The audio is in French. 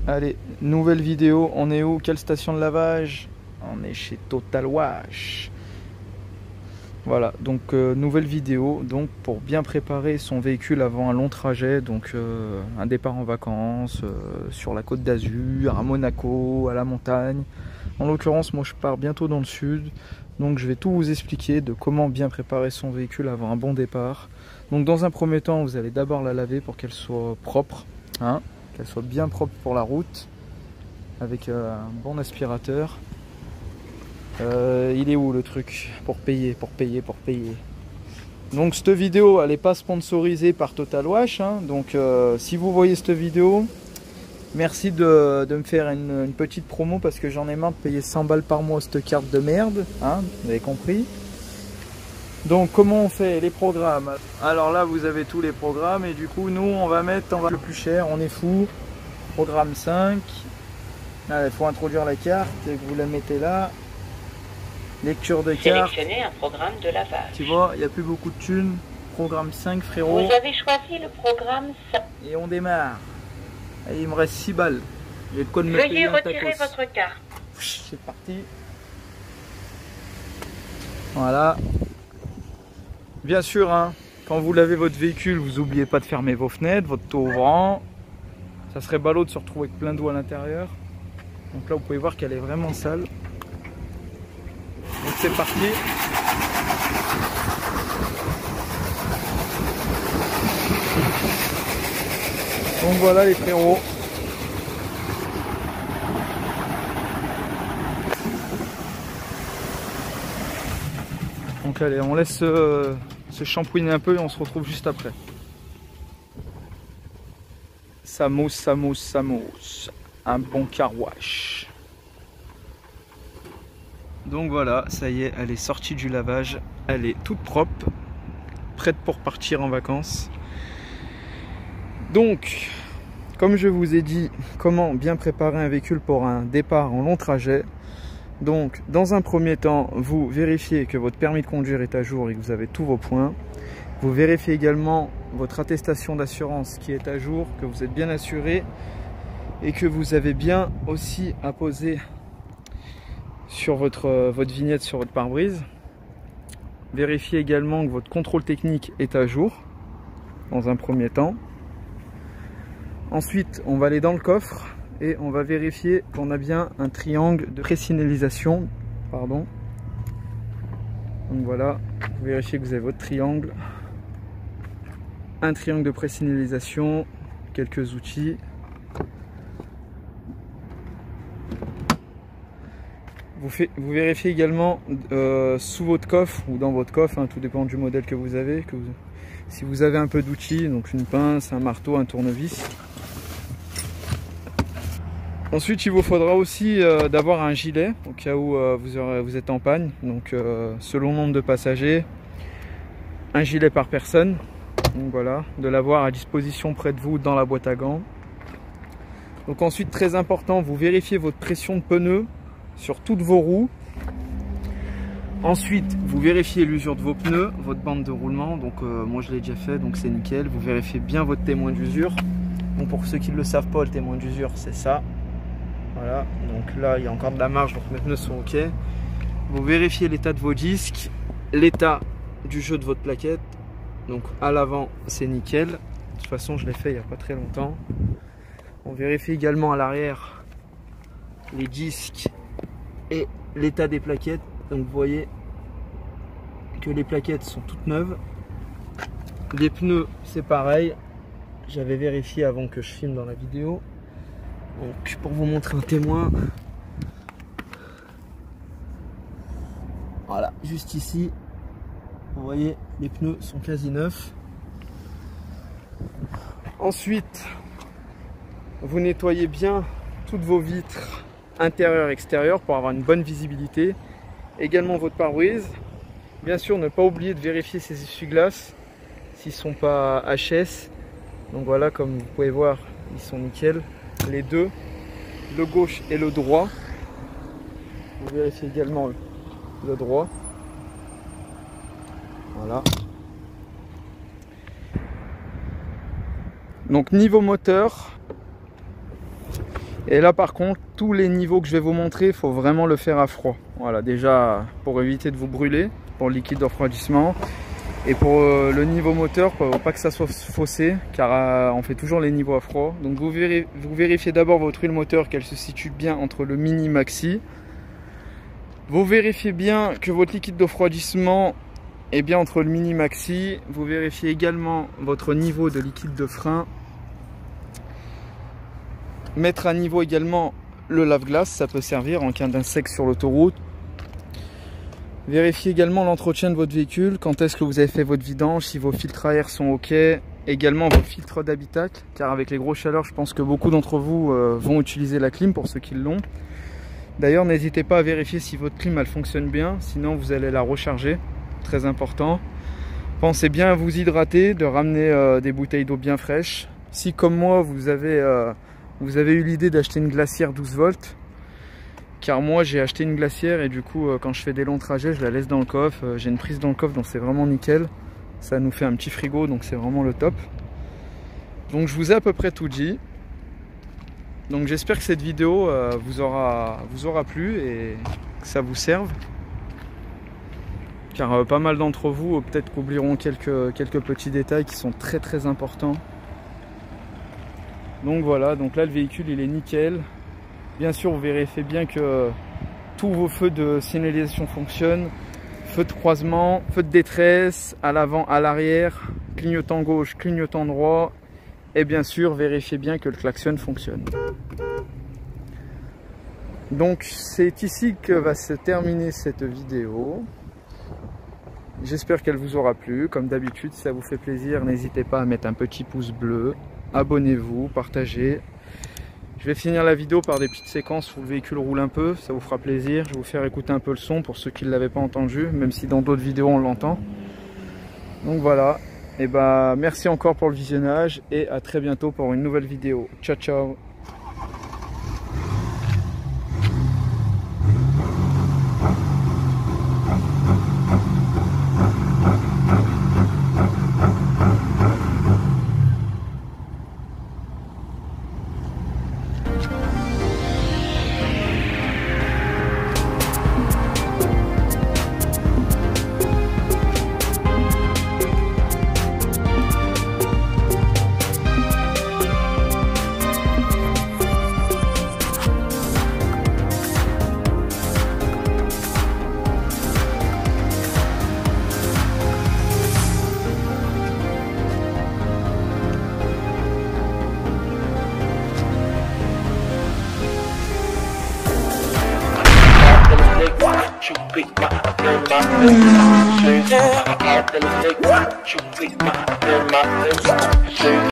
Allez, nouvelle vidéo. On est où? Quelle station de lavage? On est chez Total Wash. Voilà, donc nouvelle vidéo donc pour bien préparer son véhicule avant un long trajet, donc un départ en vacances sur la côte d'Azur, à Monaco, à la montagne. En l'occurrence, moi je pars bientôt dans le sud, donc je vais tout vous expliquer de comment bien préparer son véhicule avant un bon départ. Donc dans un premier temps, vous allez d'abord la laver pour qu'elle soit propre, hein, qu'elle soit bien propre pour la route, avec un bon aspirateur. Il est où le truc pour payer? Donc cette vidéo elle n'est pas sponsorisée par Total Wash, hein. Donc si vous voyez cette vidéo, merci de me faire une petite promo, parce que j'en ai marre de payer 100 balles par mois cette carte de merde, hein, vous avez compris. Donc comment on fait les programmes? Alors là vous avez tous les programmes, et du coup nous on va mettre le plus cher, on est fou. Programme 5, il faut introduire la carte et vous la mettez là. Lecture de carte. Sélectionnez un programme de lavage. Tu vois, il n'y a plus beaucoup de thunes. Programme 5, frérot. Vous avez choisi le programme 5. Et on démarre. Allez, il me reste 6 balles. J'ai de quoi de me payer Veuillez un retirer tacos. votre carte. C'est parti. Voilà. Bien sûr, hein, quand vous lavez votre véhicule, vous n'oubliez pas de fermer vos fenêtres, votre toit ouvrant. Ça serait ballot de se retrouver avec plein d'eau à l'intérieur. Donc là, vous pouvez voir qu'elle est vraiment sale. Donc c'est parti. Donc voilà les frérots. Donc allez, on laisse se shampouiner un peu et on se retrouve juste après. Ça mousse, ça mousse, ça mousse. Un bon car wash. Donc voilà, ça y est, elle est sortie du lavage, elle est toute propre, prête pour partir en vacances. Donc, comme je vous ai dit, comment bien préparer un véhicule pour un départ en long trajet. Donc, dans un premier temps, vous vérifiez que votre permis de conduire est à jour et que vous avez tous vos points. Vous vérifiez également votre attestation d'assurance qui est à jour, que vous êtes bien assuré et que vous avez bien aussi apposé sur votre vignette sur votre pare-brise. Vérifiez également que votre contrôle technique est à jour dans un premier temps. Ensuite, on va aller dans le coffre et on va vérifier qu'on a bien un triangle de présignalisation. Pardon. Donc voilà, vous vérifiez que vous avez votre triangle. Un triangle de présignalisation, quelques outils. Vous vérifiez également sous votre coffre ou dans votre coffre, hein, tout dépend du modèle que vous avez, si vous avez un peu d'outils, donc une pince, un marteau, un tournevis. Ensuite, il vous faudra aussi d'avoir un gilet au cas où vous êtes en panne. Donc selon le nombre de passagers, un gilet par personne. Donc voilà, de l'avoir à disposition près de vous dans la boîte à gants. Donc ensuite, très important, vous vérifiez votre pression de pneus sur toutes vos roues. Ensuite, vous vérifiez l'usure de vos pneus, votre bande de roulement. Donc moi je l'ai déjà fait, donc c'est nickel. Vous vérifiez bien votre témoin d'usure. Donc pour ceux qui ne le savent pas, le témoin d'usure c'est ça. Voilà, donc là il y a encore de la marge, donc mes pneus sont ok. Vous vérifiez l'état de vos disques, l'état du jeu de votre plaquette. Donc à l'avant c'est nickel. De toute façon je l'ai fait il n'y a pas très longtemps. On vérifie également à l'arrière les disques et l'état des plaquettes. Donc vous voyez que les plaquettes sont toutes neuves. Les pneus c'est pareil, j'avais vérifié avant que je filme dans la vidéo. Donc pour vous montrer un témoin, voilà, juste ici vous voyez les pneus sont quasi neufs. Ensuite vous nettoyez bien toutes vos vitres intérieures et extérieures pour avoir une bonne visibilité. Également votre pare-brise. Bien sûr, ne pas oublier de vérifier ces essuie-glaces s'ils ne sont pas HS. Donc voilà, comme vous pouvez voir, ils sont nickel. Les deux, le gauche et le droit. Vous vérifiez également le droit. Voilà. Donc niveau moteur, et là par contre tous les niveaux que je vais vous montrer, il faut vraiment le faire à froid. Voilà, déjà pour éviter de vous brûler pour le liquide de refroidissement, et pour le niveau moteur pour pas que ça soit faussé, car on fait toujours les niveaux à froid. Donc vous vérifiez d'abord votre huile moteur, qu'elle se situe bien entre le mini maxi. Vous vérifiez bien que votre liquide de refroidissement est bien entre le mini maxi. Vous vérifiez également votre niveau de liquide de frein. Mettre à niveau également le lave-glace, ça peut servir en cas d'insectes sur l'autoroute. Vérifiez également l'entretien de votre véhicule, quand est-ce que vous avez fait votre vidange, si vos filtres à air sont ok. Également vos filtres d'habitacle, car avec les grosses chaleurs, je pense que beaucoup d'entre vous vont utiliser la clim pour ceux qui l'ont. D'ailleurs, n'hésitez pas à vérifier si votre clim elle fonctionne bien, sinon vous allez la recharger, très important. Pensez bien à vous hydrater, de ramener des bouteilles d'eau bien fraîches. Si comme moi vous avez eu l'idée d'acheter une glacière 12 volts, car moi j'ai acheté une glacière et du coup quand je fais des longs trajets je la laisse dans le coffre. J'ai une prise dans le coffre donc c'est vraiment nickel. Ça nous fait un petit frigo donc c'est vraiment le top. Donc je vous ai à peu près tout dit. Donc j'espère que cette vidéo vous aura plu et que ça vous serve. Car pas mal d'entre vous peut-être qu'oublieront quelques petits détails qui sont très très importants. Donc voilà, donc là le véhicule il est nickel. Bien sûr, vous vérifiez bien que tous vos feux de signalisation fonctionnent. Feu de croisement, feu de détresse, à l'avant, à l'arrière, clignotant gauche, clignotant droit. Et bien sûr, vérifiez bien que le klaxon fonctionne. Donc, c'est ici que va se terminer cette vidéo. J'espère qu'elle vous aura plu. Comme d'habitude, si ça vous fait plaisir, n'hésitez pas à mettre un petit pouce bleu. Abonnez-vous, partagez. Je vais finir la vidéo par des petites séquences où le véhicule roule un peu, ça vous fera plaisir. Je vais vous faire écouter un peu le son pour ceux qui ne l'avaient pas entendu, même si dans d'autres vidéos on l'entend. Donc voilà, et bah merci encore pour le visionnage et à très bientôt pour une nouvelle vidéo. Ciao ciao.